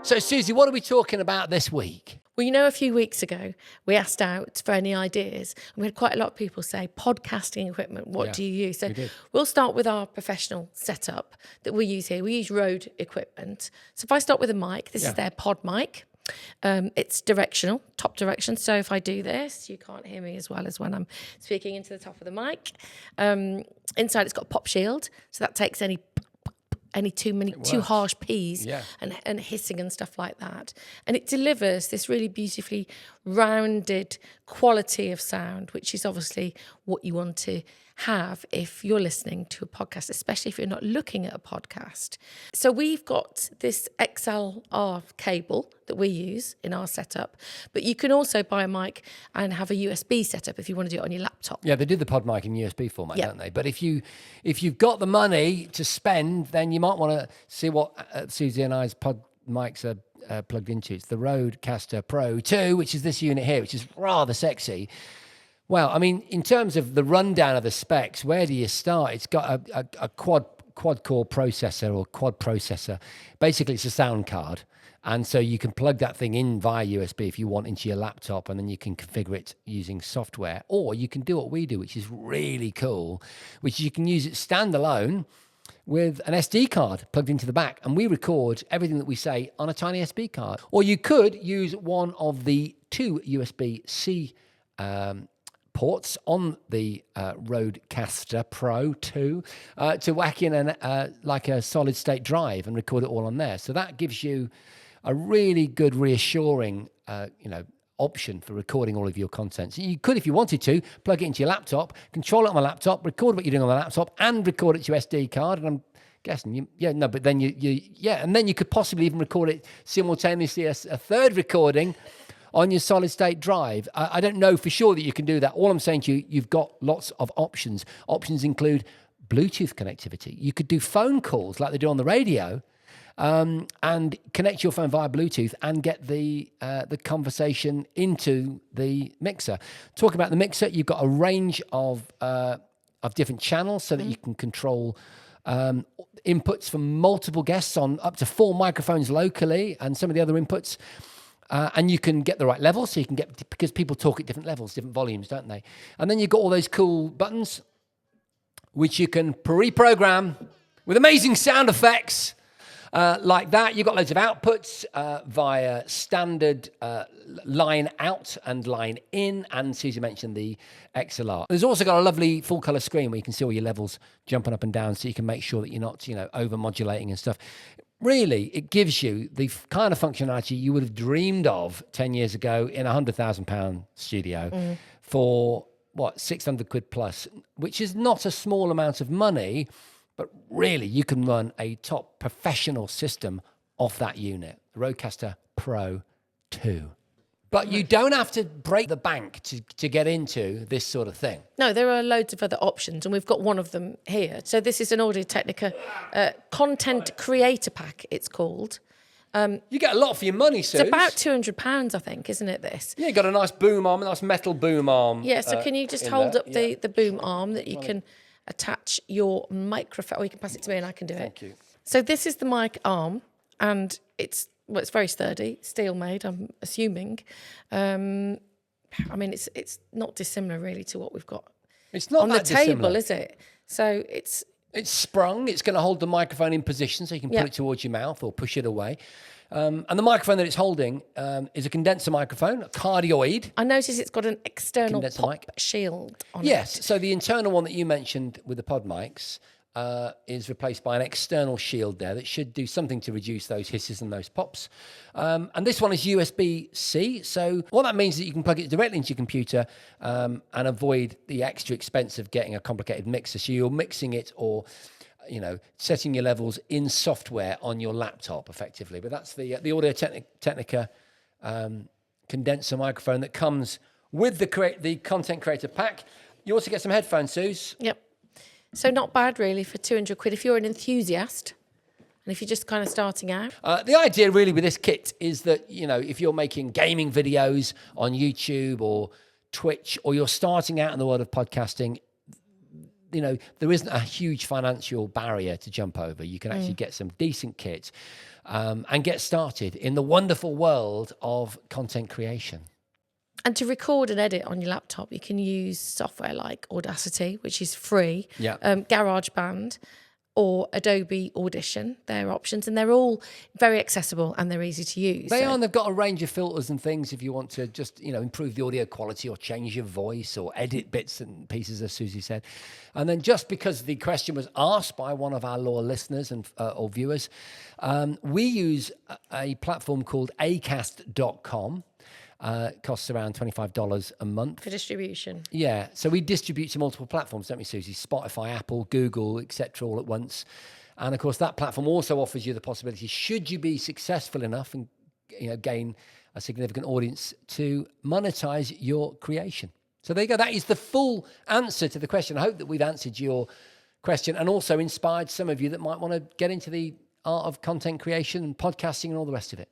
So, Susie, what are we talking about this week? Well, you know, a few weeks ago, we asked out for any ideas, and we had quite a lot of people say, podcasting equipment, what do you use? So we'll start with our professional setup that we use here. We use Rode equipment. So if I start with a mic, this is their pod mic. It's directional, top direction. So if I do this, you can't hear me as well as when I'm speaking into the top of the mic. Inside, it's got a pop shield, so that takes any too harsh P's and hissing and stuff like that. And it delivers this really beautifully rounded quality of sound, which is obviously what you want to have if you're listening to a podcast, especially if you're not looking at a podcast. So we've got this XLR cable that we use in our setup, but you can also buy a mic and have a USB setup if you want to do it on your laptop. Yeah, they do the pod mic in USB format, don't they? But if you've got the money to spend, then you might want to see what Susie and I's pod mics are plugged into. It's the Rodecaster Pro 2, which is this unit here, which is rather sexy. Well, I mean, in terms of the rundown of the specs, where do you start? It's got a quad-core processor or quad processor. Basically, it's a sound card. And so you can plug that thing in via USB if you want into your laptop, and then you can configure it using software. Or you can do what we do, which is really cool, which you can use it standalone with an SD card plugged into the back. And we record everything that we say on a tiny SD card. Or you could use one of the two USB-C ports on the Rodecaster Pro 2 to whack in like a solid state drive and record it all on there. So that gives you a really good, reassuring, option for recording all of your content. So you could, if you wanted to, plug it into your laptop, control it on the laptop, record what you're doing on the laptop, and record it to your SD card. And I'm guessing, but then and then you could possibly even record it simultaneously as a third recording on your solid state drive. I don't know for sure that you can do that. All I'm saying to you, you've got lots of options. Options include Bluetooth connectivity. You could do phone calls like they do on the radio, and connect your phone via Bluetooth and get the conversation into the mixer. Talk about the mixer, you've got a range of different channels so that you can control inputs from multiple guests on up to 4 microphones locally, and some of the other inputs. And you can get the right level, so you can get, because people talk at different levels, different volumes, don't they? And then you've got all those cool buttons, which you can pre-program with amazing sound effects like that. You've got loads of outputs via standard line out and line in, and Susie mentioned the XLR. There's also got a lovely full color screen where you can see all your levels jumping up and down, so you can make sure that you're not, over modulating and stuff. Really, it gives you the kind of functionality you would have dreamed of 10 years ago in a £100,000 studio for, 600 quid plus, which is not a small amount of money, but really you can run a top professional system off that unit, the Rodecaster Pro 2. But you don't have to break the bank to get into this sort of thing. No, there are loads of other options, and we've got one of them here. So this is an Audio-Technica Content Creator Pack, it's called. You get a lot for your money, Sue. It's about £200, I think, isn't it, this? Yeah, you got a nice boom arm, a nice metal boom arm. Yeah, so can you just hold up the boom arm that you can attach your microphone, or you can pass it to me and I can do it. Thank you. So this is the mic arm, and it's very sturdy, steel made, I'm assuming. It's not dissimilar really to what we've got it's not on the table, is it? So it's sprung. It's going to hold the microphone in position, so you can put it towards your mouth or push it away. And the microphone that it's holding is a condenser microphone, a cardioid. I notice it's got an external pop shield on it. Yes, so the internal one that you mentioned with the pod mics is replaced by an external shield there that should do something to reduce those hisses and those pops. And this one is USB-C, so what that means is that you can plug it directly into your computer and avoid the extra expense of getting a complicated mixer. So you're mixing it or setting your levels in software on your laptop effectively. But that's the Audio-Technica condenser microphone that comes with the Content Creator Pack. You also get some headphones, Suze. Yep. So not bad, really, for 200 quid. If you're an enthusiast and if you're just kind of starting out. The idea, really, with this kit is that, if you're making gaming videos on YouTube or Twitch, or you're starting out in the world of podcasting, there isn't a huge financial barrier to jump over. You can actually get some decent kit and get started in the wonderful world of content creation. And to record and edit on your laptop, you can use software like Audacity, which is free, GarageBand, or Adobe Audition. They're options, and they're all very accessible and they're easy to use. They are, and they've got a range of filters and things if you want to just, improve the audio quality or change your voice or edit bits and pieces, as Susie said. And then just because the question was asked by one of our loyal listeners and or viewers, we use a platform called acast.com. Costs around $25 a month. For distribution. Yeah. So we distribute to multiple platforms, don't we, Susie? Spotify, Apple, Google, etc., all at once. And of course, that platform also offers you the possibility, should you be successful enough and gain a significant audience, to monetize your creation. So there you go. That is the full answer to the question. I hope that we've answered your question and also inspired some of you that might want to get into the art of content creation and podcasting and all the rest of it.